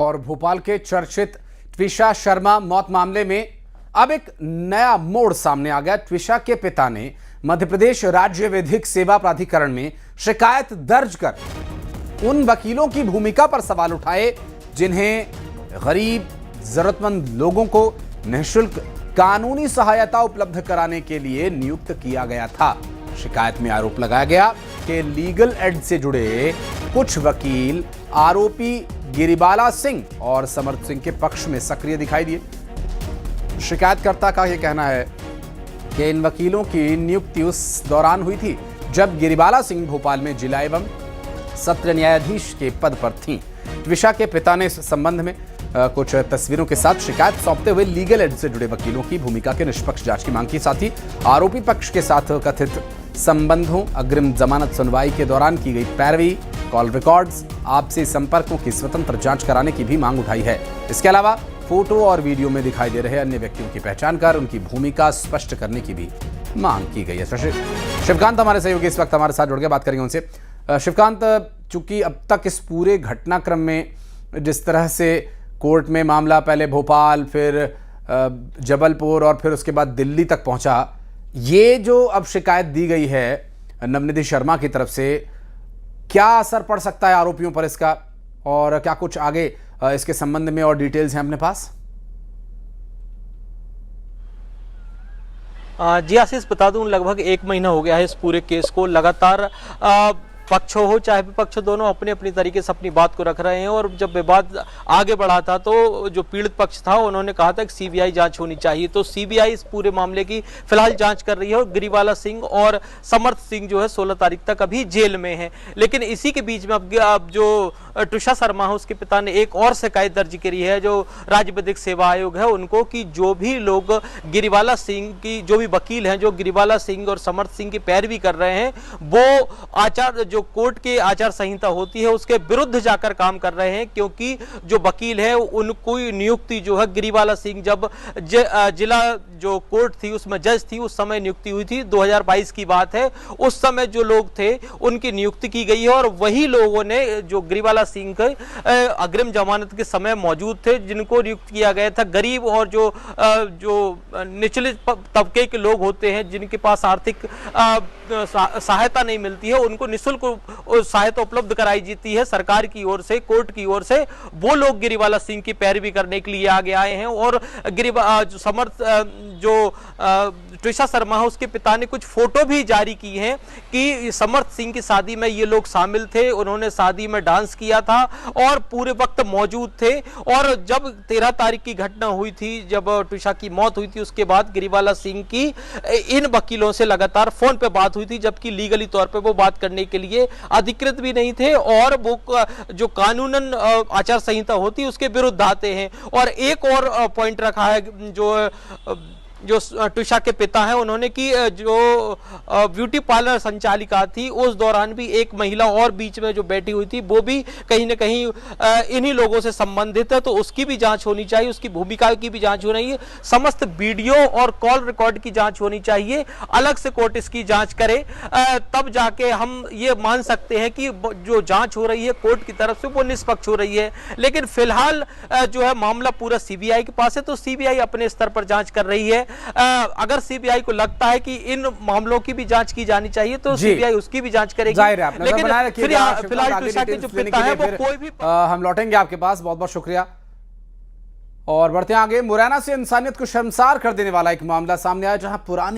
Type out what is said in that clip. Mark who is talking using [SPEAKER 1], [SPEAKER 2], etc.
[SPEAKER 1] और भोपाल के चर्चित ट्विशा शर्मा मौत मामले में अब एक नया मोड़ सामने आ गया। ट्विशा के पिता ने मध्य प्रदेश राज्य विधिक सेवा प्राधिकरण में शिकायत दर्ज कर उन वकीलों की भूमिका पर सवाल उठाए जिन्हें गरीब जरूरतमंद लोगों को निःशुल्क कानूनी सहायता उपलब्ध कराने के लिए नियुक्त किया गया था। शिकायत में आरोप लगाया गया कि लीगल एड से जुड़े कुछ वकील आरोपी गिरिबाला सिंह और समर्थ सिंह के पक्ष में सक्रिय दिखाई दिए। शिकायतकर्ता का यह कहना है कि इन वकीलों की नियुक्ति उस दौरान हुई थी जब गिरिबाला सिंह भोपाल में जिला एवं सत्र न्यायाधीश के पद पर थीं। ट्विशा के पिता ने इस संबंध में कुछ तस्वीरों के साथ शिकायत सौंपते हुए लीगल एड से जुड़े वकीलों की भूमिका के निष्पक्ष जांच की मांग की। साथ ही आरोपी पक्ष के साथ कथित संबंधों, अग्रिम जमानत सुनवाई के दौरान की गई पैरवी, कॉल रिकॉर्ड्स, आपसी संपर्कों की स्वतंत्र जांच कराने की भी मांग उठाई है। इसके अलावा फोटो और वीडियो में दिखाई दे रहे अन्य व्यक्तियों की पहचान कर उनकी भूमिका स्पष्ट करने की भी मांग की गई है। शिवकांत हमारे सहयोगी इस वक्त हमारे साथ जुड़ के बात करेंगे उनसे। शिवकांत, चूंकि अब तक इस पूरे घटनाक्रम में जिस तरह से कोर्ट में मामला पहले भोपाल, फिर जबलपुर और फिर उसके बाद दिल्ली तक पहुंचा, ये जो अब शिकायत दी गई है नवनिधि शर्मा की तरफ से, क्या असर पड़ सकता है आरोपियों पर इसका, और क्या कुछ आगे इसके संबंध में और डिटेल्स हैं अपने पास?
[SPEAKER 2] जी आशीष, बता दूं लगभग 1 महीना हो गया है इस पूरे केस को। लगातार पक्ष हो चाहे विपक्ष, दोनों अपने अपनी तरीके से अपनी बात को रख रहे हैं। और जब विवाद आगे बढ़ा था तो जो पीड़ित पक्ष था उन्होंने कहा था कि सीबीआई जांच होनी चाहिए। तो सीबीआई इस पूरे मामले की फिलहाल जांच कर रही है और गिरिबाला सिंह और समर्थ सिंह जो है 16 तारीख तक अभी जेल में है। लेकिन इसी के बीच में अब जो ट्विशा शर्मा है उसके पिता ने एक और शिकायत दर्ज करी है जो राज्य विधिक सेवा आयोग है उनको, कि जो भी लोग गिरिबाला सिंह की, जो भी वकील हैं जो गिरिबाला सिंह और समर्थ सिंह की पैरवी कर रहे हैं, वो आचार जो कोर्ट की आचार संहिता होती है उसके विरुद्ध जाकर काम कर रहे हैं। क्योंकि जो वकील है उनको नियुक्ति जो है गिरिबाला सिंह जब जिला जो कोर्ट थी उसमें जज थी उस समय नियुक्ति हुई थी, 2022 की बात है। उस समय जो लोग थे उनकी नियुक्ति की गई है और वही लोगों ने जो गिरिबाला सिंह के अग्रिम जमानत के समय मौजूद थे जिनको नियुक्त किया गया था। गरीब और जो निचले तबके के लोग होते हैं जिनके पास आर्थिक सहायता नहीं मिलती है उनको निःशुल्क सहायता उपलब्ध कराई जाती है सरकार की ओर से, कोर्ट की ओर से। वो लोग गिरिबाला सिंह की पैरवी करने के लिए आगे आए हैं। और समर्थ जो ट्विशा शर्मा है उसके पिता ने कुछ फोटो भी जारी की हैं कि समर्थ सिंह की शादी में ये लोग शामिल थे, उन्होंने शादी में डांस किया था और पूरे वक्त मौजूद थे। और जब 13 तारीख की घटना हुई थी, जब ट्विशा की मौत हुई थी, उसके बाद गिरिबाला सिंह की इन वकीलों से लगातार फोन पे बात हुई थी, जबकि लीगली तौर पे वो बात करने के लिए अधिकृत भी नहीं थे और वो जो कानूनन आचार संहिता होती है उसके विरुद्ध आते हैं। और एक और पॉइंट रखा है जो ट्विशा के पिता हैं उन्होंने, कि जो ब्यूटी पार्लर संचालिका थी उस दौरान भी एक महिला और बीच में जो बैठी हुई थी वो भी कहीं ना कहीं इन्हीं लोगों से संबंधित है, तो उसकी भी जांच होनी चाहिए, उसकी भूमिका की भी जांच होनी चाहिए। समस्त वीडियो और कॉल रिकॉर्ड की जांच होनी चाहिए, अलग से कोर्ट इसकी जांच करे, तब जाके हम ये मान सकते हैं कि जो जांच हो रही है कोर्ट की तरफ से वो निष्पक्ष हो रही है। लेकिन फिलहाल जो है मामला पूरा सीबीआई के पास है, तो सीबीआई अपने स्तर पर जांच कर रही है। अगर सीबीआई को लगता है कि इन मामलों की भी जांच की जानी चाहिए तो सीबीआई उसकी भी जांच करेगी। लेकिन फिलहाल ट्विशा के जो पिता है वो कोई भी
[SPEAKER 1] हम लौटेंगे आपके पास। बहुत बहुत शुक्रिया। और बढ़ते हैं आगे। मुरैना से इंसानियत को शर्मसार कर देने वाला एक मामला सामने आया जहां पुरानी